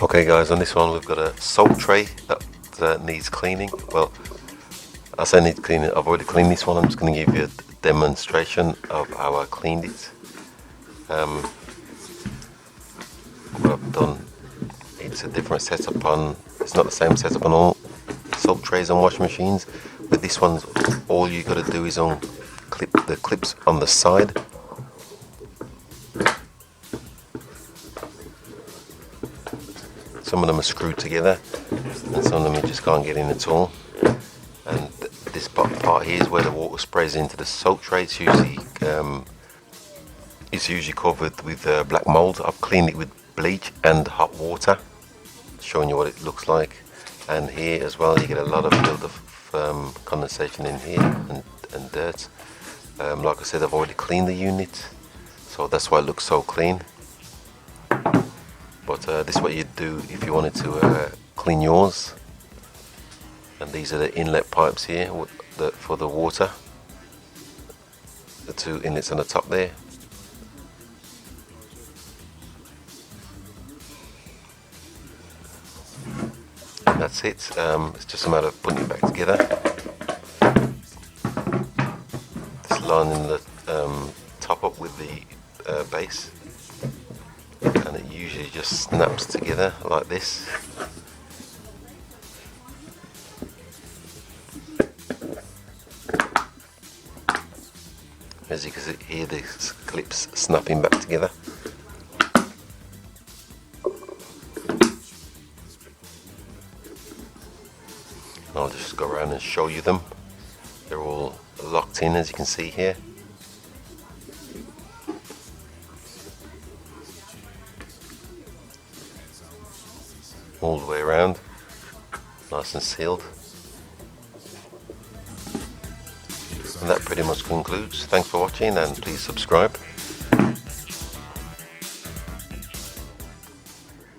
Okay guys, on this one we've got a salt tray that needs cleaning. Well, I say needs cleaning, I've already cleaned this one. I'm just going to give you a demonstration of how I cleaned it. What I've done, it's a different setup on, it's not the same setup on all salt trays and washing machines. With this one, all you got to do is clip the clips on the side. Some of them are screwed together and some of them you just can't get in at all. And this part here is where the water sprays into the salt tray. It's usually covered with black mold. I've cleaned it with bleach and hot water, showing you what it looks like. And here as well, you get a lot of build-up condensation in here and dirt. Like I said, I've already cleaned the unit, so that's why it looks so clean. But this is what you'd do if you wanted to clean yours. And these are the inlet pipes here for the water. The two inlets on the top there. And that's it. It's just a matter of putting it back together. Just lining the top up with the base. And it usually just snaps together like this. As you can hear, the clips snapping back together. I'll just go around and show you them. They're all locked in, as you can see here. All the way around, nice and sealed. And that pretty much concludes. Thanks for watching, and please subscribe.